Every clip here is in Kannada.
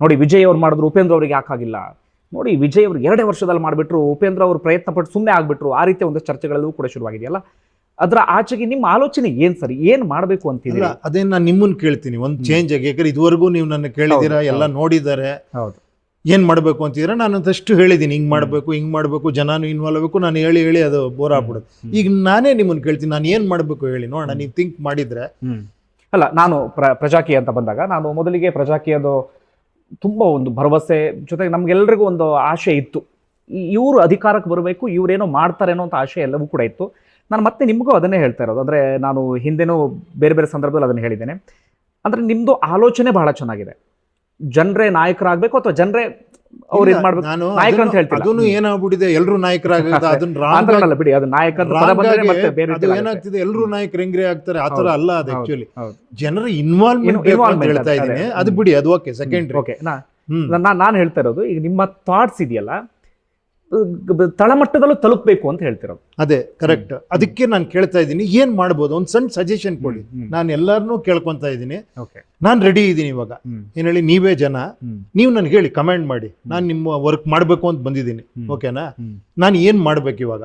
ನೋಡಿ ವಿಜಯ್ ಅವ್ರು ಮಾಡಿದ್ರು, ಉಪೇಂದ್ರ ಅವ್ರಿಗೆ ಯಾಕಾಗಿಲ್ಲ? ನೋಡಿ ವಿಜಯ್ ಅವ್ರು 2 ವರ್ಷದಲ್ಲಿ ಮಾಡಿಬಿಟ್ರು, ಉಪೇಂದ್ರ ಅವರು ಪ್ರಯತ್ನ ಪಟ್ಟು ಸುಮ್ಮನೆ ಆಗ್ಬಿಟ್ರು. ಆ ರೀತಿಯ ಒಂದು ಚರ್ಚೆಗಳಲ್ಲೂ ಕೂಡ ಶುರುವಾಗಿದೆಯಲ್ಲ. ಅದರ ಆಚೆಗೆ ನಿಮ್ಮ ಆಲೋಚನೆ ಏನ್ ಸರ್? ಏನ್ ಮಾಡಬೇಕು ಅಂತಿಲ್ಲ? ಅದೇ ನಾನು ನಿಮ್ಮನ್ನ ಕೇಳ್ತೀನಿ ಒಂದು ಚೇಂಜ್ ಆಗಿ. ಯಾಕಂದ್ರೆ ಇದುವರೆಗೂ ನೀವು ನನ್ನ ಕೇಳಿದ್ದೀರಾ, ಎಲ್ಲ ನೋಡಿದ್ದಾರೆ, ಹೌದು, ಏನ್ ಮಾಡ್ಬೇಕು ಅಂತಿದ್ರೆ ನಾನು ಅದಷ್ಟು ಹೇಳಿದ್ದೀನಿ, ಹಿಂಗ್ ಮಾಡ್ಬೇಕು, ಜನನು ಇನ್ವಾಲ್ವ್ ಆಗಬೇಕು. ನಾನು ಹೇಳಿ ಅದು ಬೋರ್ ಆಗ್ಬಿಡುತ್ತೆ. ಈಗ ನಾನೇ ನಿಮ್ಮನ್ನ ಕೇಳ್ತೀನಿ, ನಾನು ಏನ್ ಮಾಡ್ಬೇಕು ಹೇಳಿ ನೋಡೋಣ. ನೀವು ಥಿಂಕ್ ಮಾಡಿದ್ರೆ. ಅಲ್ಲ, ನಾನು ಪ್ರಜಾಕೀಯ ಅಂತ ಬಂದಾಗ ನಾನು ಮೊದಲಿಗೆ ಪ್ರಜಾಕೀಯದ ತುಂಬ ಒಂದು ಭರವಸೆ ಜೊತೆಗೆ ನಮ್ಗೆಲ್ರಿಗೂ ಒಂದು ಆಶೆ ಇತ್ತು, ಇವರು ಅಧಿಕಾರಕ್ಕೆ ಬರಬೇಕು, ಇವರೇನೋ ಮಾಡ್ತಾರೇನೋ ಅಂತ ಆಶೆ ಎಲ್ಲವೂ ಕೂಡ ಇತ್ತು. ನಾನು ಮತ್ತೆ ನಿಮಗೂ ಅದನ್ನೇ ಹೇಳ್ತಾ ಇರೋದು. ಅಂದರೆ ನಾನು ಹಿಂದೆನೂ ಬೇರೆ ಬೇರೆ ಸಂದರ್ಭದಲ್ಲಿ ಅದನ್ನು ಹೇಳಿದ್ದೇನೆ. ಅಂದರೆ ನಿಮ್ಮದು ಆಲೋಚನೆ ಬಹಳ ಚೆನ್ನಾಗಿದೆ. ಜನರೇ ನಾಯಕರಾಗಬೇಕು ಅಥವಾ ಜನರೇ ಅವ್ರು ಇದು ಮಾಡಬೇಕು, ನಾಯಕರು ಅಂತ ಹೇಳ್ತೀನಿ. ಅದನ್ನು ಏನಾಗ್ಬಿಟ್ಟಿದೆ, ಎಲ್ಲರೂ ನಾಯಕರಾಗುತ್ತೆ. ಅದನ್ನ ಬಿಡಿ, ಅದು ನಾಯಕ ಏನಾಗ್ತಿದೆ, ಎಲ್ಲರೂ ನಾಯಕರು ಹೆಂಗ್ರೆ ಆಗ್ತಾರೆ, ಆತರ ಅಲ್ಲ. ಅದು ಆಕ್ಚುಲಿ ಜನರ ಇನ್ವಾಲ್ವ್ಮೆಂಟ್ ಹೇಳ್ತಾ ಇದ್ದೀನಿ. ಅದು ಬಿಡಿ, ಅದು ಓಕೆ, ಸೆಕೆಂಡ್ರಿ. ಓಕೆ, ನಾನು ಹೇಳ್ತಾ ಇರೋದು ಈಗ ನಿಮ್ಮ ಥಾಟ್ಸ್ ಇದೆಯಲ್ಲ, ತಳಮಟ್ಟದಲ್ಲೂ ತಲುಪಬೇಕು ಅಂತ ಹೇಳ್ತಿರೋದು. ಅದೇ ಕರೆಕ್ಟ್. ಅದಕ್ಕೆ ನಾನು ಕೇಳ್ತಾ ಇದ್ದೀನಿ, ಏನ್ ಮಾಡ್ಬೋದು, ಒಂದು ಸಣ್ಣ ಸಜೆಷನ್ ಕೊಡಿ. ನಾನು ಎಲ್ಲಾರನ್ನೂ ಕೇಳ್ಕೊಂತ ಇದ್ದೀನಿ. ನಾನು ರೆಡಿ ಇದ್ದೀನಿ ಇವಾಗ. ಏನ್ ಹೇಳಿ, ನೀವೇ ಜನ, ನೀವು ನನ್ಗೆ ಹೇಳಿ, ಕಮೆಂಟ್ ಮಾಡಿ. ನಾನು ನಿಮ್ಮ ವರ್ಕ್ ಮಾಡ್ಬೇಕು ಅಂತ ಬಂದಿದ್ದೀನಿ. ಓಕೆನಾ? ನಾನು ಏನ್ ಮಾಡ್ಬೇಕು ಇವಾಗ?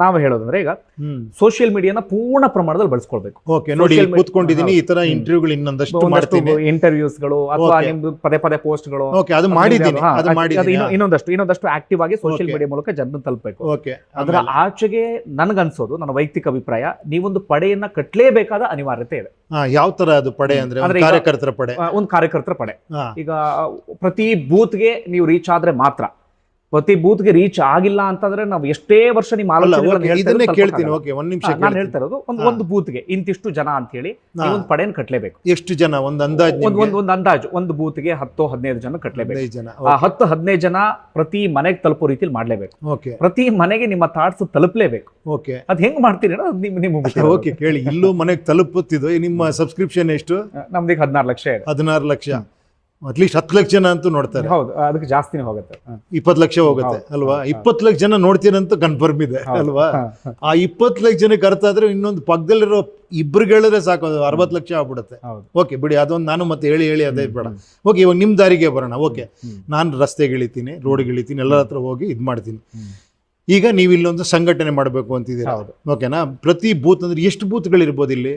ನಾವು ಹೇಳೋದಂದ್ರೆ ಈಗ ಸೋಷಿಯಲ್ ಮೀಡಿಯಾನ ಪೂರ್ಣ ಪ್ರಮಾಣದಲ್ಲಿ ಬಳಸ್ಕೊಳ್ಬೇಕು. ಓಕೆ, ನೋಡಿ ಕೂತ್ಕೊಂಡಿದ್ದೀನಿ, ಈ ತರ ಇಂಟರ್ವ್ಯೂಗಳು ಇನ್ನೊಂದಷ್ಟು ಮಾಡ್ತೀನಿ, ಇಂಟರ್ವ್ಯೂಸ್ಗಳು ಅಥವಾ ನಿಮ್ದು ಪದೇ ಪದೇ ಪೋಸ್ಟ್ಗಳು. ಓಕೆ, ಅದು ಮಾಡಿದ್ದೀನಿ. ಇನ್ನೊಂದಷ್ಟು ಆಕ್ಟಿವ್ ಆಗಿ ಸೋಷಿಯಲ್ ಮೀಡಿಯಾ ಮೂಲಕ ಜನರನ್ನು ತಲುಪಬೇಕು. ಓಕೆ, ಅದರ ಆಚೆಗೆ ನನಗನ್ಸೋದು, ನನ್ನ ವೈಯಕ್ತಿಕ ಅಭಿಪ್ರಾಯ, ನೀವೊಂದು ಪಡೆಯನ್ನ ಕಟ್ಟಲೇಬೇಕಾದ ಅನಿವಾರ್ಯತೆ ಇದೆ. ಯಾವ ತರ ಅದು ಪಡೆ ಅಂದ್ರೆ? ಕಾರ್ಯಕರ್ತರ ಪಡೆ. ಒಂದು ಕಾರ್ಯಕರ್ತರ ಪಡೆ. ಈಗ ಪ್ರತಿ ಬೂತ್ಗೆ ನೀವು ರೀಚ್ ಆದ್ರೆ ಮಾತ್ರ. ಪ್ರತಿ ಬೂತ್ಗೆ ರೀಚ್ ಆಗಿಲ್ಲ ಅಂತಂದ್ರೆ ನಾವು ಎಷ್ಟೇ ವರ್ಷ ನಿಮ್ಮ ಇದನ್ನೇ ಕೇಳ್ತೀನಿ. ಓಕೆ, ಒಂದ್ ನಿಮಿಷ. ನಾನು ಹೇಳ್ತಾ ಇರೋದು ಒಂದು ಬೂತ್ಗೆ ಇಂತಿಷ್ಟು ಜನ ಅಂತ ಹೇಳಿ ಒಂದು ಪಡೆಯನ್ನು ಕಟ್ಟಲೇಬೇಕು. ಎಷ್ಟು ಜನ? ಒಂದು ಅಂದಾಜು, ಒಂದು ಅಂದಾಜು. ಒಂದು ಬೂತ್ಗೆ 10-15 ಜನ ಕಟ್ಟಲೇಬೇಕು. 10-15 ಜನ ಪ್ರತಿ ಮನೆಗೆ ತಲುಪೋ ರೀತಿಯಲ್ಲಿ ಮಾಡ್ಲೇಬೇಕು. ಪ್ರತಿ ಮನೆಗೆ ನಿಮ್ಮ ಥಾಟ್ಸ್ ತಲುಪಲೇಬೇಕು. ಓಕೆ, ಅದ್ ಹೆಂಗ್ ಮಾಡ್ತೀರಿ ನಿಮ್ಗೆ? ಓಕೆ, ಕೇಳಿ. ಇಲ್ಲೂ ಮನೆಗೆ ತಲುಪುತ್ತಿದ್ದು. ನಿಮ್ಮ ಸಬ್ಸ್ಕ್ರಿಪ್ಷನ್ ಎಷ್ಟು? ನಮ್ದೀಗ 16 ಲಕ್ಷ ಇದೆ. 16 ಲಕ್ಷ. ಅಟ್ಲೀಸ್ಟ್ 10 ಲಕ್ಷ ಜನ ಅಂತೂ ನೋಡ್ತಾರೆ. ಹೌದು, ಅದಕ್ಕೆ ಜಾಸ್ತಿನೇ ಹೋಗುತ್ತೆ. 20 ಲಕ್ಷ ಹೋಗುತ್ತೆ ಅಲ್ವಾ? 20 ಲಕ್ಷ ಜನ ನೋಡ್ತೀರಂತ ಕನ್ಫರ್ಮ್ ಇದೆ ಅಲ್ವಾ? ಆ 20 ಲಕ್ಷ ಜನಕ್ಕೆ ಅರ್ಥ ಆದ್ರೆ ಇನ್ನೊಂದು ಪಕ್ಕದಲ್ಲಿರೋ ಇಬ್ರಿಗೆ ಹೇಳಿದ್ರೆ ಸಾಕು, 60 ಲಕ್ಷ ಆಗ್ಬಿಡುತ್ತೆ. ಓಕೆ, ಬಿಡಿ, ಅದೊಂದು ನಾನು ಮತ್ತೆ ಹೇಳಿ ಅದೇ ಬೇಡ. ಓಕೆ, ಇವಾಗ ನಿಮ್ ದಾರಿಗೆ ಬರೋಣ. ಓಕೆ, ನಾನು ರಸ್ತೆಗೆ ಇಳಿತೀನಿ, ರೋಡ್ಗೆ ಇಳಿತೀನಿ, ಎಲ್ಲರ ಹತ್ರ ಹೋಗಿ ಇದು ಮಾಡ್ತೀನಿ. ಈಗ ನೀವು ಇಲ್ಲೊಂದು ಸಂಘಟನೆ ಮಾಡಬೇಕು ಅಂತಿದ್ದೀರಾ. ಓಕೆನಾ? ಪ್ರತಿ ಬೂತ್ ಅಂದ್ರೆ ಎಷ್ಟು ಬೂತ್ಗಳಿರ್ಬೋದು ಇಲ್ಲಿ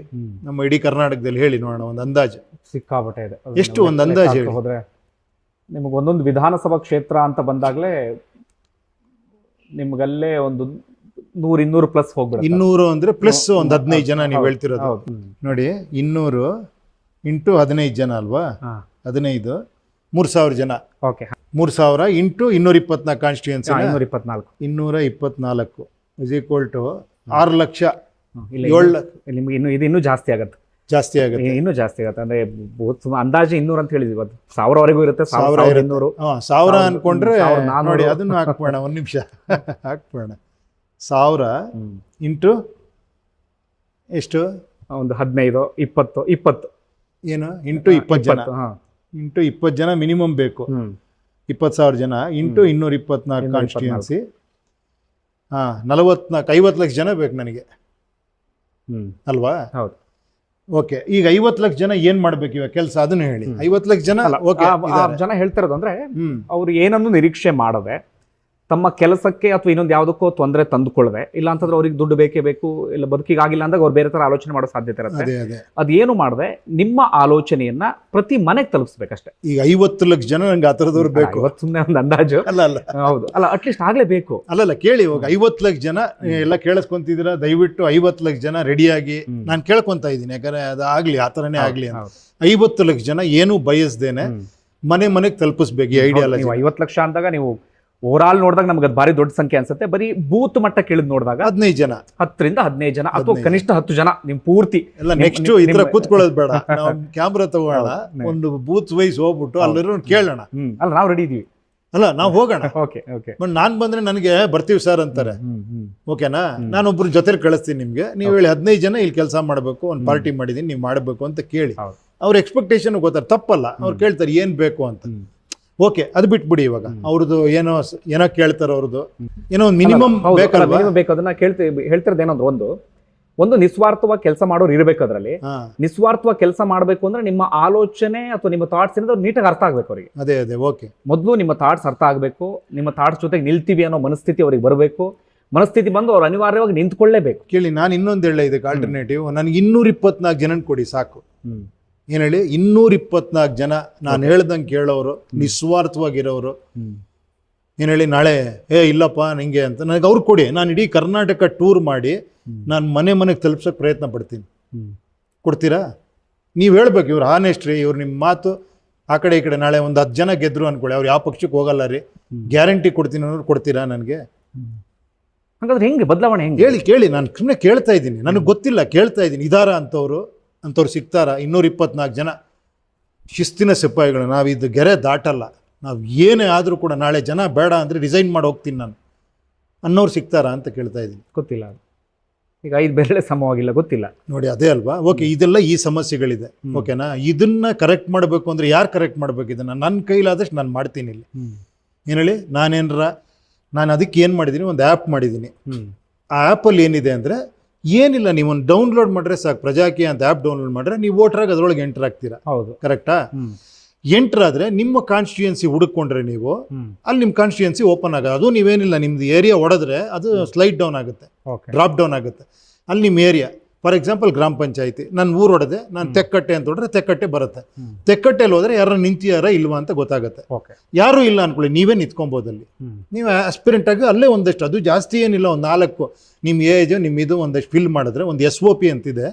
ನಮ್ಮ ಇಡೀ ಕರ್ನಾಟಕದಲ್ಲಿ? ಹೇಳಿ ನೋಡೋಣ, ಒಂದು ಅಂದಾಜು. ಸಿಕ್ಕಾಪಟ್ಟೆ ಇದೆ. ಎಷ್ಟು? ಒಂದು ಅಂದಾಜು ಹೇಳಿ. ಹೋದ್ರೆ ನಿಮಗೆ ಒಂದೊಂದು ವಿಧಾನಸಭಾ ಕ್ಷೇತ್ರ ಅಂತ ಬಂದಾಗಲೇ ನಿಮ್ಗಲ್ಲೇ ಒಂದು 100-200 ಪ್ಲಸ್ ಹೋಗ್ಬಿಡುತ್ತೆ. 200 ಅಂದ್ರೆ ಪ್ಲಸ್ ಒಂದು 15 ಜನ ನೀವು ಹೇಳ್ತಿರೋದು. ನೋಡಿ, 200 ಇಂಟು 15 ಜನ ಅಲ್ವಾ? 15 3000 ಜನ. Okay, 3000 into 224 constituency. 224 is equal to 6 lakh. 7 lakh. ನಿಮ್ಗೆ ಇನ್ನೂ ಜಾಸ್ತಿ ಆಗುತ್ತೆ. ಇನ್ನೂ ಜಾಸ್ತಿ ಆಗುತ್ತೆ. ಅಂದ್ರೆ ಅಂದಾಜು 200 ಅಂತ ಹೇಳಿದ್ವಿ. 1000ವರೆಗೂ ಇರುತ್ತೆ. 1000 ಅನ್ಕೊಂಡ್ರೆ ನೋಡಿ, ಅದನ್ನು ಹಾಕ್ಬೋಣ. ಒಂದ್ ನಿಮಿಷ ಹಾಕ್ಬೋಣ. 1000 ಇಂಟು ಎಷ್ಟು? ಒಂದು 15-20 ಏನು? ಇಂಟು 20 ಜನ. ಇಂಟು 20 ಜನ ಮಿನಿಮಮ್ ಬೇಕು. 20,000 ಜನ ಇಂಟು 224 ಕಾನ್ಸ್ಟಿಟ್ಯೂನ್ಸಿ. 50 ಲಕ್ಷ ಜನ ಬೇಕು ನನಗೆ ಅಲ್ವಾ? ಹೌದು. ಓಕೆ, ಈಗ 50 ಲಕ್ಷ ಜನ ಏನ್ ಮಾಡ್ಬೇಕು ಇವಾಗ ಕೆಲಸ? ಅದನ್ನು ಹೇಳಿ. 50 ಲಕ್ಷ ಜನ ಜನ ಹೇಳ್ತಿರೋದು ಅಂದ್ರೆ ಅವ್ರು ಏನನ್ನು ನಿರೀಕ್ಷೆ ಮಾಡದೆ ತಮ್ಮ ಕೆಲಸಕ್ಕೆ ಅಥವಾ ಇನ್ನೊಂದು ಯಾವುದಕ್ಕೋ ತೊಂದರೆ ತಂದುಕೊಳ್ಳದೆ, ಇಲ್ಲ ಅಂತಂದ್ರೆ ಅವ್ರಿಗೆ ದುಡ್ಡು ಬೇಕೇ ಬೇಕು, ಇಲ್ಲ ಬದುಕಿಗೆ ಆಗಿಲ್ಲ ಅಂದಾಗ ಅವ್ರು ಬೇರೆ ತರ ಆಲೋಚನೆ ಮಾಡೋ ಸಾಧ್ಯತೆ ಇರುತ್ತೆ. ಅದೇನು ಮಾಡದೆ ನಿಮ್ಮ ಆಲೋಚನೆಯನ್ನ ಪ್ರತಿ ಮನೆಗೆ ತಲುಪಿಸ್ಬೇಕಷ್ಟೇ. ಈಗ 50 ಲಕ್ಷ ಜನ ನಂಗೆ ಆ ಥರದವ್ರು ಬೇಕು. ಸುಮ್ಮನೆ ಒಂದು ಅಂದಾಜು ಅಲ್ಲ. ಹೌದು, ಅಲ್ಲ, ಅಟ್ಲೀಸ್ಟ್ ಆಗ್ಲೇಬೇಕು. ಅಲ್ಲ, ಕೇಳಿ. ಇವಾಗ 50 ಲಕ್ಷ ಜನ ಎಲ್ಲ ಕೇಳಿಸ್ಕೊಂತಿದ್ದೀರಾ? ದಯವಿಟ್ಟು 50 ಲಕ್ಷ ಜನ ರೆಡಿಯಾಗಿ ನಾನು ಕೇಳ್ಕೊಂತ ಇದ್ದೀನಿ. ಯಾಕಂದ್ರೆ ಅದು ಆಗ್ಲಿ, ಆ ಥರನೇ ಆಗ್ಲಿ ಅಂತ. 50 ಲಕ್ಷ ಜನ ಏನು ಬಯಸ್ದೇನೆ ಮನೆಗೆ ತಲುಪಿಸ್ಬೇಕು ಈ ಐಡಿಯಾಲಜಿ. 50 ಲಕ್ಷ ಅಂದಾಗ ನೀವು ಓವರ್ ಆಲ್ ನೋಡಿದಾಗ ನಮ್ಗೆ ಅದು ಭಾರಿ ದೊಡ್ಡ ಸಂಖ್ಯೆ ಅನ್ಸುತ್ತೆ. ಬರೀ ಬೂತ್ ಮಟ್ಟ ಕೇಳಿದ್ ನೋಡಿದಾಗ 15 ಜನ, 10ರಿಂದ 15 ಜನ ಅಥವಾ ಕನಿಷ್ಠ 10 ಜನ ನಿಮ್ ಪೂರ್ತಿ ಎಲ್ಲ. ನೆಕ್ಸ್ಟ್ ಈ ತರ ಕೂತ್ಕೊಳ್ಳೋದು ಬೇಡ, ನಾವು ಕ್ಯಾಮ್ರಾ ತಗೋಣ, ಒಂದು ಬೂತ್ ವೈಸ್ ಹೋಗ್ಬಿಟ್ಟು ಅಲ್ಲಿರೋ ಕೇಳೋಣ. ಅಲ್ಲ, ನಾವು ರೆಡಿ ಇದೀವಿ. ಅಲ್ಲ, ನಾವು ಹೋಗೋಣ. ಓಕೆ, ಬಟ್ ನಾನ್ ಬಂದ್ರೆ ನನಗೆ ಬರ್ತೀವಿ ಸರ್ ಅಂತಾರೆ. ಓಕೆನಾ? ನಾನೊಬ್ರು ಜೊತೆ ಕಳಿಸ್ತೀನಿ ನಿಮ್ಗೆ. ನೀವು ಹೇಳಿ 15 ಜನ ಇಲ್ಲಿ ಕೆಲಸ ಮಾಡಬೇಕು, ಒಂದು ಪಾರ್ಟಿ ಮಾಡಿದೀನಿ, ನೀವು ಮಾಡಬೇಕು ಅಂತ ಕೇಳಿ. ಅವ್ರ ಎಕ್ಸ್ಪೆಕ್ಟೇಷನ್ ಗೊತ್ತಾರೆ, ತಪ್ಪಲ್ಲ. ಅವ್ರು ಕೇಳ್ತಾರೆ ಏನ್ ಬೇಕು ಅಂತ. ಓಕೆ, ಅದು ಬಿಟ್ಬಿಡಿ. ಇವಾಗ ಅವ್ರದ್ದು ಏನೋ ಕೇಳ್ತಾರೆ, ಅವ್ರದ್ದು ಏನೋ ಒಂದು ಮಿನಿಮಮ್ ಬೇಕು. ಅದನ್ನ ಹೇಳ್ತಿರೋದು ಏನಂದ್ರೆ, ಒಂದು ಒಂದು ನಿಸ್ವಾರ್ಥವಾಗಿ ಕೆಲಸ ಮಾಡೋರು ಇರಬೇಕು ಅದರಲ್ಲಿ. ನಿಸ್ವಾರ್ಥವಾಗಿ ಕೆಲಸ ಮಾಡಬೇಕು ಅಂದ್ರೆ ನಿಮ್ಮ ಆಲೋಚನೆ ಅಥವಾ ನಿಮ್ಮ ಥಾಟ್ಸ್ ಏನಾದ್ರು ನೀಟಾಗಿ ಅರ್ಥ ಆಗ್ಬೇಕು ಅವರಿಗೆ. ಅದೇ ಓಕೆ. ಮೊದಲು ನಿಮ್ಮ ಥಾಟ್ಸ್ ಅರ್ಥ ಆಗಬೇಕು, ನಿಮ್ಮ ಥಾಟ್ಸ್ ಜೊತೆಗೆ ನಿಲ್ತೀವಿ ಅನ್ನೋ ಮನಸ್ಥಿತಿ ಅವ್ರಿಗೆ ಬರಬೇಕು. ಮನಸ್ಥಿತಿ ಬಂದು ಅವ್ರು ಅನಿವಾರ್ಯವಾಗಿ ನಿಂತ್ಕೊಳ್ಳೇಬೇಕು. ಕೇಳಿ, ನಾನು ಇನ್ನೊಂದು ಹೇಳ ಇದಕ್ಕೆ ಆಲ್ಟರ್ನೇಟಿವ್, ನನಗೆ 224 ಜನ ಕೊಡಿ ಸಾಕು. ಏನ್ ಹೇಳಿ, 224 ಜನ ನಾನು ಹೇಳ್ದಂಗೆ ಕೇಳೋರು, ನಿಸ್ವಾರ್ಥವಾಗಿರೋರು. ಏನ್ ಹೇಳಿ, ನಾಳೆ ಇಲ್ಲಪ್ಪ ನಿಂಗೆ ಅಂತ ನನಗೆ ಅವ್ರು ಕೊಡಿ. ನಾನು ಇಡೀ ಕರ್ನಾಟಕ ಟೂರ್ ಮಾಡಿ ನಾನು ಮನೆಗೆ ತಲುಪ್ಸೋಕೆ ಪ್ರಯತ್ನ ಪಡ್ತೀನಿ. ಕೊಡ್ತೀರಾ? ನೀವು ಹೇಳ್ಬೇಕು, ಇವ್ರು ಹಾನೆಸ್ಟ್ ರೀ, ಇವ್ರು ನಿಮ್ಮ ಮಾತು ಆ ಕಡೆ ಈ ಕಡೆ. ನಾಳೆ ಒಂದು 10 ಜನ ಗೆದ್ರು ಅನ್ಕೊಳ್ಳಿ, ಅವ್ರು ಯಾವ ಪಕ್ಷಕ್ಕೆ ಹೋಗಲ್ಲ ರೀ, ಗ್ಯಾರಂಟಿ ಕೊಡ್ತೀನಿ ಅನ್ನೋರು ಕೊಡ್ತೀರಾ ನನಗೆ? ಹಾಗಾದ್ರೆ ಹೆಂಗೆ ಬದಲಾವಣೆ ಹೆಂಗೆ? ಕೇಳಿ, ನಾನು ಸುಮ್ಮನೆ ಕೇಳ್ತಾ ಇದ್ದೀನಿ, ನನಗೆ ಗೊತ್ತಿಲ್ಲ, ಕೇಳ್ತಾ ಇದ್ದೀನಿ. ಇದಾರ ಅಂಥವ್ರು ಸಿಗ್ತಾರ? 224 ಜನ ಶಿಸ್ತಿನ ಸಿಪಾಯಿಗಳು. ನಾವು ಇದು ಗೆರೆ ದಾಟಲ್ಲ, ನಾವು ಏನೇ ಆದರೂ ಕೂಡ ನಾಳೆ ಜನ ಬೇಡ ಅಂದರೆ ರಿಸೈನ್ ಮಾಡಿ ಹೋಗ್ತೀನಿ ನಾನು ಅನ್ನೋರು ಸಿಗ್ತಾರಾ ಅಂತ ಕೇಳ್ತಾ ಇದ್ದೀನಿ. ಗೊತ್ತಿಲ್ಲ, ಈಗ 5 ಬೆರಳೆ ಸಮವಾಗಿಲ್ಲ, ಗೊತ್ತಿಲ್ಲ ನೋಡಿ. ಅದೇ ಅಲ್ವಾ? ಓಕೆ, ಇದೆಲ್ಲ ಈ ಸಮಸ್ಯೆಗಳಿದೆ. ಓಕೆನಾ? ಇದನ್ನ ಕರೆಕ್ಟ್ ಮಾಡಬೇಕು ಅಂದರೆ ಯಾರು ಕರೆಕ್ಟ್ ಮಾಡಬೇಕು? ಇದನ್ನು ನನ್ನ ಕೈಲಾದಷ್ಟು ನಾನು ಮಾಡ್ತೀನಿ. ಇಲ್ಲಿ ಏನು ಹೇಳಿ, ನಾನು ಅದಕ್ಕೆ ಏನು ಮಾಡಿದ್ದೀನಿ, ಒಂದು ಆ್ಯಪ್ ಮಾಡಿದ್ದೀನಿ. ಆ ಆ್ಯಪಲ್ಲಿ ಏನಿದೆ ಅಂದರೆ ಏನಿಲ್ಲ, ನೀವು ಒಂದು ಡೌನ್ಲೋಡ್ ಮಾಡಿದ್ರೆ ಸಾಕು. ಪ್ರಜಾಕೀಯ ಅಂತ ಆ್ಯಪ್ ಡೌನ್ಲೋಡ್ ಮಾಡಿದ್ರೆ ನೀವು ವೋಟರಾಗಿ ಅದರೊಳಗೆ ಎಂಟರ್ ಆಗ್ತೀರಾ. ಹೌದು, ಕರೆಕ್ಟಾ? ಎಂಟರ್ ಆದರೆ ನಿಮ್ಮ ಕಾನ್ಸ್ಟಿಟ್ಯೂಯನ್ಸಿ ಹುಡುಕೊಂಡ್ರೆ ನೀವು ಅಲ್ಲಿ ನಿಮ್ಮ ಕಾನ್ಸ್ಟಿಟ್ಯೂಯನ್ಸಿ ಓಪನ್ ಆಗೋದು. ಅದು ನೀವೇನಿಲ್ಲ, ನಿಮ್ದು ಏರಿಯಾ ಹೊಡೆದ್ರೆ ಅದು ಸ್ಲೈಡ್ ಡೌನ್ ಆಗುತ್ತೆ, ಡ್ರಾಪ್ ಡೌನ್ ಆಗುತ್ತೆ. ಅಲ್ಲಿ ನಿಮ್ಮ ಏರಿಯಾ, ಫಾರ್ ಎಕ್ಸಾಂಪಲ್ ಗ್ರಾಮ ಪಂಚಾಯತಿ, ನಾನು ಊರು ಹೊಡೆದೆ, ನಾನು ತೆಕ್ಕಟ್ಟೆ ಅಂತ ಹೊಡೆದ್ರೆ ತೆಕ್ಕಟ್ಟೆ ಬರುತ್ತೆ. ತೆಕ್ಕಟ್ಟೆಲ್ಲಿ ಹೋದ್ರೆ ಯಾರು ನಿಂತಿಯಾರ ಇಲ್ವಾ ಅಂತ ಗೊತ್ತಾಗುತ್ತೆ. ಯಾರು ಇಲ್ಲ ಅನ್ಕೊಳ್ಳಿ, ನೀವೇ ನಿಂತ್ಕೊಬೋದು ಅಲ್ಲಿ. ನೀವು ಆಸ್ಪಿರೆಂಟ್ ಆಗಿ ಅಲ್ಲೇ ಒಂದಷ್ಟು, ಅದು ಜಾಸ್ತಿ ಏನಿಲ್ಲ, ಒಂದು 4 ನಿಮ್ಮ ಏಜ್ ನಿಮ್ಮ ಇದು ಒಂದಷ್ಟು ಫಿಲ್ ಮಾಡಿದ್ರೆ ಒಂದು SOP ಅಂತಿದೆ,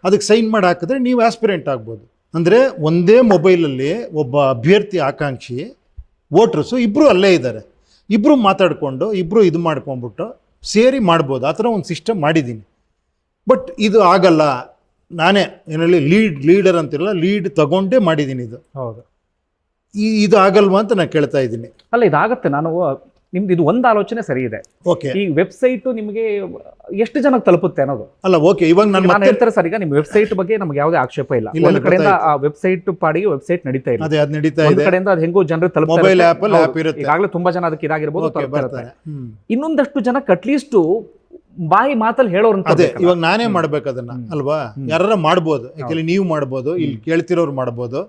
ಅದಕ್ಕೆ ಸೈನ್ ಮಾಡಿ ಹಾಕಿದ್ರೆ ನೀವು ಆಸ್ಪಿರೆಂಟ್ ಆಗ್ಬೋದು. ಅಂದರೆ ಒಂದೇ ಮೊಬೈಲಲ್ಲಿ ಒಬ್ಬ ಅಭ್ಯರ್ಥಿ ಆಕಾಂಕ್ಷಿ ವೋಟ್ರಸು ಇಬ್ಬರು ಅಲ್ಲೇ ಇದ್ದಾರೆ, ಇಬ್ಬರು ಮಾತಾಡಿಕೊಂಡು ಇಬ್ಬರು ಇದು ಮಾಡ್ಕೊಂಡ್ಬಿಟ್ಟು ಸೇರಿ ಮಾಡ್ಬೋದು. ಆ ಥರ ಒಂದು ಸಿಸ್ಟಮ್ ಮಾಡಿದ್ದೀನಿ. ಬಟ್ ಇದು ಆಗಲ್ಲ, ನಾನೇ ಏನಲ್ಲಿ ಲೀಡರ್ ಅಂತಿರಲ್ಲ, ಲೀಡ್ ತಗೊಂಡೇ ಮಾಡಿದ್ದೀನಿ ಇದು. ಹೌದು, ಇದು ಆಗಲ್ವಾ ಅಂತ ನಾನು ಕೇಳ್ತಾ ಇದ್ದೀನಿ. ಅಲ್ಲ, ಇದಾಗತ್ತೆ. ನಾನು ನಿಮ್ದು ಇದು ಒಂದು ಆಲೋಚನೆ ಸರಿ ಇದೆ. ಓಕೆ, ಈ ವೆಬ್ಸೈಟ್ ನಿಮಗೆ ಎಷ್ಟು ಜನಕ್ಕೆ ತಲುಪುತ್ತೆ ಅನ್ನೋದು ಅಲ್ಲ. ಓಕೆ, ಇವಾಗ ನಾನು ಹೇಳ್ತಾರೆ ಸರ್, ಈಗ ನಿಮ್ಮ ವೆಬ್ಸೈಟ್ ಬಗ್ಗೆ ನಮ್ಗೆ ಯಾವುದೇ ಆಕ್ಷೇಪ ಇಲ್ಲ. ಒಂದು ಕಡೆಯಿಂದ ಆ ವೆಬ್ಸೈಟ್ ಪಾಡಿಗೆ ವೆಬ್ಸೈಟ್ ನಡೀತಾ ಇದೆ, ಅದು ನಡೀತಾ ಇದೆ. ಕಡೆಯಿಂದ ಅದು ಹೆಂಗೋ ಜನರು ತಲುಪ್ತಾರೆ. ಮೊಬೈಲ್ ಆ್ಯಪ್ ಇರುತ್ತೆ, ಈಗಾಗಲೇ ತುಂಬಾ ಜನ ಅದಕ್ಕೆ ಇದಾಗಿರ್ಬೋದು, ತಲುಪ್ತಾರೆ. ಇನ್ನೊಂದಷ್ಟು ಜನಕ್ಕೆ ಅಟ್ಲೀಸ್ಟ್ ಬಾಯಿ ಮಾತಲ್ಲಿ ಹೇಳೋರು. ಅದೇ ಇವಾಗ ನಾನೇ ಮಾಡ್ಬೇಕು ಅದನ್ನ, ಅಲ್ವಾ? ಯಾರ ಮಾಡ್ಬೋದು, ಯಾಕೆಂದ್ರೆ ನೀವು ಮಾಡ್ಬೋದು, ಇಲ್ಲಿ ಕೇಳ್ತಿರೋರು ಮಾಡ್ಬೋದು,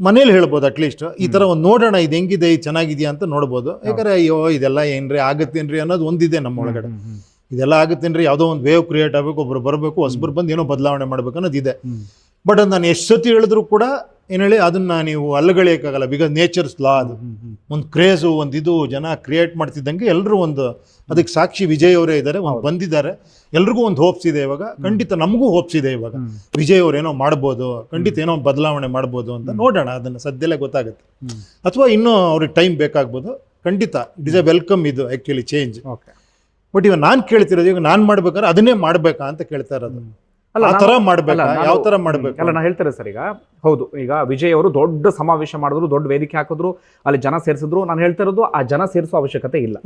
ಮನೇಲಿ ಹೇಳ್ಬೋದು. ಅಟ್ಲೀಸ್ಟ್ ಈ ಥರ ಒಂದು ನೋಡೋಣ, ಇದು ಹೆಂಗಿದೆ, ಇದು ಚೆನ್ನಾಗಿದೆಯಾ ಅಂತ ನೋಡ್ಬೋದು. ಯಾಕಂದ್ರೆ ಅಯ್ಯೋ ಇದೆಲ್ಲ ಏನ್ರಿ ಆಗುತ್ತೇನ್ರಿ ಅನ್ನೋದು ಒಂದಿದೆ ನಮ್ಮ ಒಳಗಡೆ. ಇದೆಲ್ಲ ಆಗುತ್ತೇನ್ರಿ, ಯಾವುದೋ ಒಂದು ವೇವ್ ಕ್ರಿಯೇಟ್ ಆಗಬೇಕು, ಒಬ್ರು ಬರಬೇಕು, ಹೊಸಬ್ರು ಬಂದು ಏನೋ ಬದಲಾವಣೆ ಮಾಡ್ಬೇಕು ಅನ್ನೋದಿದೆ. ಬಟ್ ಅದು ನಾನು ಎಷ್ಟು ಸತಿ ಹೇಳಿದ್ರು ಕೂಡ ಏನು ಹೇಳಿ ಅದನ್ನ ನೀವು ಅಲ್ಲಗಳೆಯೋಕ್ಕಾಗಲ್ಲ. ಬಿಕಾಸ್ ನೇಚರ್ಸ್ ಲಾ, ಅದು ಒಂದು ಕ್ರೇಜು, ಒಂದು ಇದು ಜನ ಕ್ರಿಯೇಟ್ ಮಾಡ್ತಿದ್ದಂಗೆ ಎಲ್ಲರೂ ಒಂದು ಅದಕ್ಕೆ ಸಾಕ್ಷಿ ವಿಜಯ್ ಅವರೇ ಇದ್ದಾರೆ, ಒಂದು ಬಂದಿದ್ದಾರೆ. ಎಲ್ರಿಗೂ ಒಂದು ಹೋಪ್ಸ್ ಇದೆ ಇವಾಗ. ಖಂಡಿತ ನಮಗೂ ಹೋಪ್ಸ್ ಇದೆ ಇವಾಗ. ವಿಜಯ್ ಅವ್ರು ಏನೋ ಮಾಡ್ಬೋದು, ಖಂಡಿತ ಏನೋ ಬದಲಾವಣೆ ಮಾಡ್ಬೋದು ಅಂತ ನೋಡೋಣ. ಅದನ್ನು ಸದ್ಯಲ್ಲೇ ಗೊತ್ತಾಗುತ್ತೆ, ಅಥವಾ ಇನ್ನೂ ಅವ್ರಿಗೆ ಟೈಮ್ ಬೇಕಾಗ್ಬೋದು. ಖಂಡಿತ ಇಟ್ ಇಸ್ ಎ ವೆಲ್ಕಮ್ ಇದು ಆ್ಯಕ್ಚುಲಿ ಚೇಂಜ್. ಬಟ್ ಇವಾಗ ನಾನು ಕೇಳ್ತಿರೋದು, ಈಗ ನಾನು ಮಾಡ್ಬೇಕಾದ್ರೆ ಅದನ್ನೇ ಮಾಡಬೇಕಾ ಅಂತ ಕೇಳ್ತಾ ಇರೋದು. ಯಾವ ತರ ಮಾಡ್ಬೇಕು? ಅಲ್ಲ, ನಾನು ಹೇಳ್ತಾರೆ ಸರ್, ಈಗ ಹೌದು, ಈಗ ವಿಜಯ್ ಅವರು ದೊಡ್ಡ ಸಮಾವೇಶ ಮಾಡಿದ್ರು, ದೊಡ್ಡ ವೇದಿಕೆ ಹಾಕಿದ್ರು, ಅಲ್ಲಿ ಜನ ಸೇರಿಸಿದ್ರು. ನಾನು ಹೇಳ್ತಾ ಇರೋದು ಆ ಜನ ಸೇರಿಸೋ ಅವಶ್ಯಕತೆ ಇಲ್ಲ.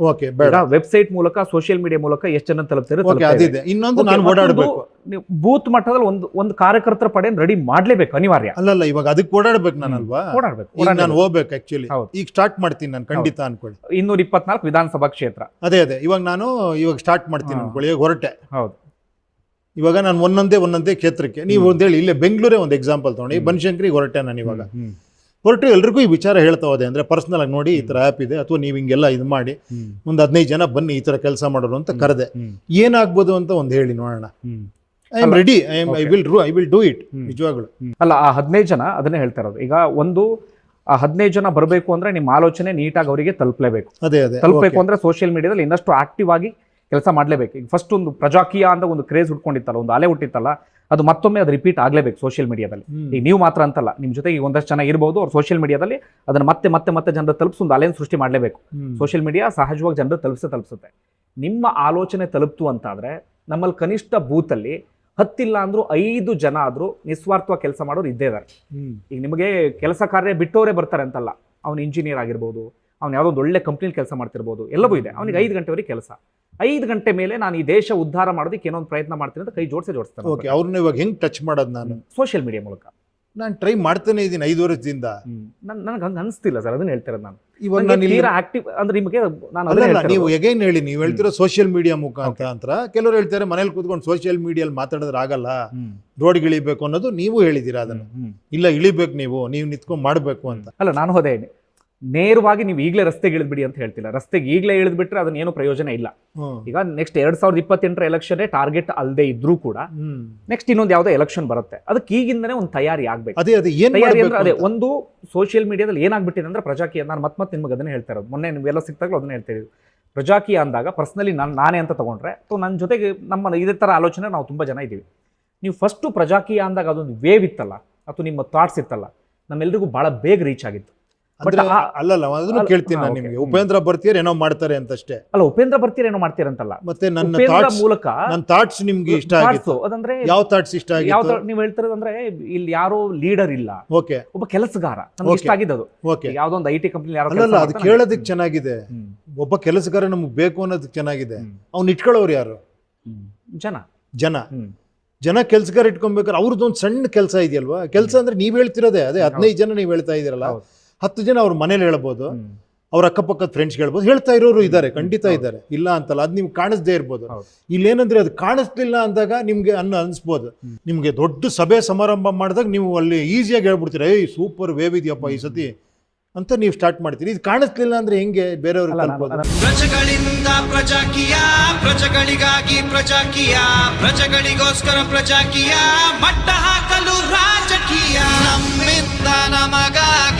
ವೆಬ್ಸೈಟ್ ಮೂಲಕ, ಸೋಷಿಯಲ್ ಮೀಡಿಯಾ ಮೂಲಕ ಎಷ್ಟು ಜನ ತಲುಪ್ತಾರೆ. ಇನ್ನೊಂದು ನಾನು ಓಡಾಡಬೇಕು, ಬೂತ್ ಮಟ್ಟದಲ್ಲಿ ಒಂದು ಕಾರ್ಯಕರ್ತರ ಪಡೆ ರೆಡಿ ಮಾಡ್ಲೇಬೇಕು, ಅನಿವಾರ್ಯ. ಅಲ್ಲಲ್ಲ, ಇವಾಗ ಅದಕ್ಕೆ ಓಡಾಡ್ಬೇಕು ನಾನಲ್ವಾ? ಓಡಾಡ್ಬೇಕು, ನಾನು ಹೋಗ್ಬೇಕು ಆಕ್ಚುಲಿ. ಈಗ ಸ್ಟಾರ್ಟ್ ಮಾಡ್ತೀನಿ ನಾನು, ಖಂಡಿತ ಅನ್ಕೊಳ್ಳಿ. 224 ವಿಧಾನಸಭಾ ಕ್ಷೇತ್ರ. ಅದೇ ಇವಾಗ ನಾನು ಸ್ಟಾರ್ಟ್ ಮಾಡ್ತೀನಿ ಅನ್ಕೊಳ್ಳಿ, ಹೊರಟೆ. ಹೌದು, ಇವಾಗ ನಾನು ಒಂದೊಂದೇ ಕ್ಷೇತ್ರಕ್ಕೆ, ನೀವು ಅಂತ ಹೇಳಿ ಇಲ್ಲೇ ಬೆಂಗಳೂರೇ ಒಂದು ಎಕ್ಸಾಂಪಲ್ ತಗೊಂಡು ಬನಶಂಕರಿಗೆ ಹೊರಟೆ ನಾನು. ಇವಾಗ ಹೊರಟು ಎಲ್ರಿಗೂ ಈ ವಿಚಾರ ಹೇಳ್ತಾ ಹೋದೆ, ಅಂದರೆ ಪರ್ಸನಲ್ ಆಗಿ ನೋಡಿ ಈ ಥರ ಆ್ಯಪ್ ಇದೆ, ಅಥವಾ ನೀವು ಹಿಂಗೆಲ್ಲ ಇದು ಮಾಡಿ ಒಂದು 15 ಜನ ಬನ್ನಿ ಈ ಥರ ಕೆಲಸ ಮಾಡೋರು ಅಂತ ಕರೆದೆ. ಏನಾಗ್ಬೋದು ಅಂತ ಒಂದು ಹೇಳಿ ನೋಡೋಣ. I am ready, I will do it. ನಿಜವಾಗ್ಲು ಅಲ್ಲ, ಆ 15 ಜನ ಅದನ್ನೇ ಹೇಳ್ತಾ ಇರೋದು. ಈಗ ಆ 15 ಜನ ಬರಬೇಕು ಅಂದ್ರೆ ನಿಮ್ಮ ಆಲೋಚನೆ ನೀಟಾಗಿ ಅವರಿಗೆ ತಲುಪಲೇಬೇಕು. ತಲುಪಬೇಕು ಅಂದ್ರೆ ಸೋಷಿಯಲ್ ಮೀಡಿಯಾದಲ್ಲಿ ಇನ್ನಷ್ಟು ಆಕ್ಟಿವ್ ಆಗಿ ಕೆಲಸ ಮಾಡಲೇಬೇಕು. ಈಗ ಫಸ್ಟ್ ಒಂದು ಪ್ರಜಾಕೀಯ ಅಂತ ಒಂದು ಕ್ರೇಜ್ ಹುಟ್ಕೊಂಡಿತ್ತಲ್ಲ, ಒಂದು ಅಲೆ ಹುಟ್ಟಿತ್ತಲ್ಲ, ಅದು ಮತ್ತೊಮ್ಮೆ ಅದು ರಿಪೀಟ್ ಆಗಲೇಬೇಕು ಸೋಷಿಯಲ್ ಮೀಡಿಯಾದಲ್ಲಿ. ಈಗ ನೀವು ಮಾತ್ರ ಅಂತಲ್ಲ, ನಿಮ್ಮ ಜೊತೆಗೆ ಒಂದಷ್ಟು ಜನ ಇರ್ಬೋದು, ಅವ್ರು ಸೋಷಿಯಲ್ ಮೀಡಿಯಾದಲ್ಲಿ ಅದನ್ನು ಮತ್ತೆ ಜನರು ತಲುಪಿಸಿ ಒಂದು ಅಲೆಯನ್ನು ಸೃಷ್ಟಿ ಮಾಡಲೇಬೇಕು. ಸೋಷಿಯಲ್ ಮೀಡಿಯಾ ಸಹಜವಾಗಿ ಜನರು ತಲುಪಿಸುತ್ತೆ. ನಿಮ್ಮ ಆಲೋಚನೆ ತಲುಪ್ತು ಅಂತಾದ್ರೆ ನಮ್ಮಲ್ಲಿ ಕನಿಷ್ಠ ಬೂತಲ್ಲಿ 10 ಇಲ್ಲ ಅಂದ್ರೂ 5 ಜನ ಆದ್ರೂ ನಿಸ್ವಾರ್ಥವಾಗಿ ಕೆಲಸ ಮಾಡೋರು ಇದ್ದೇ ಇದ್ದಾರೆ. ಈಗ ನಿಮಗೆ ಕೆಲಸ ಕಾರ್ಯ ಬಿಟ್ಟವರೇ ಬರ್ತಾರೆ ಅಂತಲ್ಲ, ಅವ್ನು ಇಂಜಿನಿಯರ್ ಆಗಿರ್ಬೋದು, ಅವ್ನು ಯಾವುದೋ ಒಂದು ಒಳ್ಳೆ ಕಂಪ್ನಿಲಿ ಕೆಲಸ ಮಾಡ್ತಿರ್ಬೋದು, ಎಲ್ಲವೂ ಇದೆ. ಅವನಿಗೆ 5 ಗಂಟೆವರೆಗೆ ಕೆಲಸ. 5 ಗಂಟೆ ಮೇಲೆ ನಾನು ಈ ದೇಶ ಉದ್ಧಾರ ಮಾಡೋದಕ್ಕೆ ಏನೋ ಒಂದು ಪ್ರಯತ್ನ ಮಾಡ್ತೀನಿ ಅಂತ ಕೈ ಜೋಡಿಸ್ತಾನೆ. ಅವ್ರನ್ನ ಇವಾಗ ಹೆಂಗ್ ಟಚ್ ಮಾಡೋದು ನಾನು? ಸೋಷಿಯಲ್ ಮೀಡಿಯಾ ಮೂಲಕ. ನಾನು ಟ್ರೈ ಮಾಡ್ತಾನೆ ಇದ್ದೀನಿ 5 ವರ್ಷದಿಂದ. ನನಗೆ ಹಂಗೆ ಅನಿಸ್ತಿಲ್ಲ ಸರ್, ಅದನ್ನ ಹೇಳ್ತಿರೋದು ನಾನು. ಇವಾಗ ನಾನು ತೀರಾ ಆಕ್ಟಿವ್ ಅಂದ್ರೆ ನಿಮಗೆ ನಾನು ಅದನ್ನ ಅಲ್ಲ ಹೇಳ್ತಿರೋದು. ನೀವು ಎಗೈನ್ ಹೇಳಿ, ನೀವು ಹೇಳ್ತಿರೋ ಸೋಷಿಯಲ್ ಮೀಡಿಯಾ ಮುಖಾಂತರ ಕೆಲವರು ಹೇಳ್ತಾರೆ ಮನೇಲಿ ಕೂತ್ಕೊಂಡು ಸೋಷಿಯಲ್ ಮೀಡಿಯಲ್ಲಿ ಮಾತಾಡಿದ್ರೆ ಆಗಲ್ಲ, ರೋಡ್ಗೆ ಇಳಿಬೇಕು ಅನ್ನೋದು ನೀವು ಹೇಳಿದ್ದೀರಾ. ಅದನ್ನು ಇಲ್ಲ, ಇಳಿಬೇಕು, ನೀವು ನಿಂತ್ಕೊಂಡು ಮಾಡಬೇಕು ಅಂತ. ಅಲ್ಲ, ನಾನು ಹೋದೆ ನೇರವಾಗಿ ನೀವು ಈಗಲೇ ರಸ್ತೆಗೆ ಇಳಿದ್ಬಿಡಿ ಅಂತ ಹೇಳ್ತಿಲ್ಲ. ರಸ್ತೆಗೆ ಈಗಲೇ ಇಳಿದ್ಬಿಟ್ರೆ ಅದನ್ನ ಏನು ಪ್ರಯೋಜನ ಇಲ್ಲ. ಈಗ ನೆಕ್ಸ್ಟ್ 2028 ಎಲೆಕ್ಷನ್ ಟಾರ್ಗೆಟ್ ಅಲ್ಲದೆ ಇದ್ರೂ ಕೂಡ ನೆಕ್ಸ್ಟ್ ಇನ್ನೊಂದು ಯಾವುದೋ ಎಲೆಕ್ಷನ್ ಬರುತ್ತೆ, ಅದಕ್ಕೆ ಈಗಿಂದನೇ ಒಂದು ತಯಾರಿ ಆಗ್ಬೇಕು. ಅದೇ ಏನ್ ತಯಾರಿ ಅಂದ್ರೆ ಅದೇ ಒಂದು ಸೋಷಿಯಲ್ ಮೀಡಿಯಾದಲ್ಲಿ ಏನಾಗ್ಬಿಟ್ಟಿದೆ ಅಂದ್ರೆ ಪ್ರಜಾಕೀಯ, ನಾನು ಮತ್ತೆ ನಿಮ್ಗೆ ಅದನ್ನ ಹೇಳ್ತಾ ಇರೋದು, ಮೊನ್ನೆ ನೀವೆಲ್ಲ ಸಿಕ್ತಾಗಲೂ ಅದನ್ನ ಹೇಳ್ತಾ ಇದ್ದೀವಿ. ಪ್ರಜಾಕೀಯ ಅಂದಾಗ ಪರ್ಸನಲಿ ನಾನೇ ಅಂತ ತಗೊಂಡ್ರೆ ಅಥವಾ ನನ್ನ ಜೊತೆಗೆ ನಮ್ಮ ಇದೇ ಥರ ಆಲೋಚನೆ ನಾವು ತುಂಬ ಜನ ಇದ್ದೀವಿ. ನೀವು ಫಸ್ಟು ಪ್ರಜಾಕೀಯ ಅಂದಾಗ ಅದೊಂದು ವೇವ್ ಇತ್ತಲ್ಲ, ಅಥವಾ ನಿಮ್ಮ ಥಾಟ್ಸ್ ಇತ್ತಲ್ಲ, ನಮ್ಮೆಲ್ರಿಗೂ ಭಾಳ ಬೇಗ ರೀಚ್ ಆಗಿತ್ತು. ಅಲ್ಲಲ್ಲ, ಅದನ್ನು ಕೇಳ್ತೀನಿ ನಾನು ನಿಮಗೆ. ಉಪೇಂದ್ರ ಬರ್ತೀರ ಏನೋ ಮಾಡ್ತಾರೆ ಅಂತಷ್ಟೇ. ಅಲ್ಲ, ಉಪೇಂದ್ರ ಬರ್ತೀರ ಏನೋ ಮಾಡ್ತೀರಂತಲ್ಲ, ಮತ್ತೆ ನನ್ನ ಉಪೇಂದ್ರ ಮೂಲಕ ನನ್ನ ಥಾಟ್ಸ್ ನಿಮ್ಗೆ ಇಷ್ಟ ಆಗಿತ್ತು. ಅದಂದ್ರೆ ಯಾವ ಥಾಟ್ಸ್ ಇಷ್ಟ ಆಗಿತ್ತು? ನೀವು ಹೇಳ್ತಿರೋದಂದ್ರೆ ಇಲ್ಲಿ ಯಾರೋ ಲೀಡರ್ ಇಲ್ಲ, ಓಕೆ, ಒಬ್ಬ ಕೆಲಸಗಾರ. ನಮ್ಗೆ ಇಷ್ಟ ಆಗಿದ್ದು ಓಕೆ, ಯಾವ್ದೋ ಒಂದು IT ಕಂಪನಿ ಯಾರೋ ಅಲ್ಲ, ಅದು ಕೇಳೋದಕ್ಕೆ ಚೆನ್ನಾಗಿದೆ. ಒಬ್ಬ ಕೆಲಸಗಾರ ನಮ್ಗೆ ಬೇಕು ಅನ್ನೋದಕ್ಕೆ ಚೆನ್ನಾಗಿದೆ. ಅವ್ನು ಇಟ್ಕೊಳ್ಳೋರು ಯಾರು? ಜನ ಕೆಲಸಗಾರ ಇಟ್ಕೊಬೇಕಾದ್ರೆ ಅವ್ರದ್ದೊಂದು ಸಣ್ಣ ಕೆಲಸ ಇದೆಯಲ್ವಾ. ಕೆಲಸ ಅಂದ್ರೆ ನೀವ್ ಹೇಳ್ತಿರೋದೇ ಅದೇ. 15 ಜನ ನೀವು ಹೇಳ್ತಾ ಇದೀರಲ್ಲ, 10 ಜನ ಅವ್ರ ಮನೇಲಿ ಹೇಳ್ಬೋದು, ಅವ್ರ ಅಕ್ಕಪಕ್ಕದ ಫ್ರೆಂಡ್ಸ್ ಹೇಳ್ಬೋದು, ಹೇಳ್ತಾ ಇರೋರು ಇದ್ದಾರೆ, ಖಂಡಿತ ಇದ್ದಾರೆ, ಇಲ್ಲ ಅಂತಲ್ಲ. ಅದು ನಿಮ್ಗೆ ಕಾಣಿಸ್ದೇ ಇರ್ಬೋದು. ಇಲ್ಲೇನಂದ್ರೆ ಅದು ಕಾಣಿಸ್ಲಿಲ್ಲ ಅಂದಾಗ ನಿಮ್ಗೆ ಅನ್ಸ್ಬೋದು. ನಿಮ್ಗೆ ದೊಡ್ಡ ಸಭೆ ಸಮಾರಂಭ ಮಾಡಿದಾಗ ನೀವು ಅಲ್ಲಿ ಈಸಿಯಾಗಿ ಹೇಳ್ಬಿಡ್ತೀರ, ಏಯ್ ಸೂಪರ್ ವೇವ್ ಇದೆಯಪ್ಪ ಈ ಸತಿ ಅಂತ ನೀವು ಸ್ಟಾರ್ಟ್ ಮಾಡ್ತೀರಿ. ಇದು ಕಾಣಿಸ್ಲಿಲ್ಲ ಅಂದ್ರೆ ಹೆಂಗೆ ಬೇರೆಯವ್ರಿಗೆ ತಲುಪೋದು? ಪ್ರಜೆಗಳಿಂದ ಪ್ರಜಾಕೀಯ, ಪ್ರಜೆಗಳಿಗಾಗಿ ಪ್ರಜಾಕೀಯ, ಪ್ರಜೆಗಳಿಗೋಸ್ಕರ ಪ್ರಜಾಕೀಯ, ಮಟ್ಟ ಹಾಕಲು ರಾಜಕೀಯ, ನಮ್ಮಿಂದ ನಮಗಾಗಿ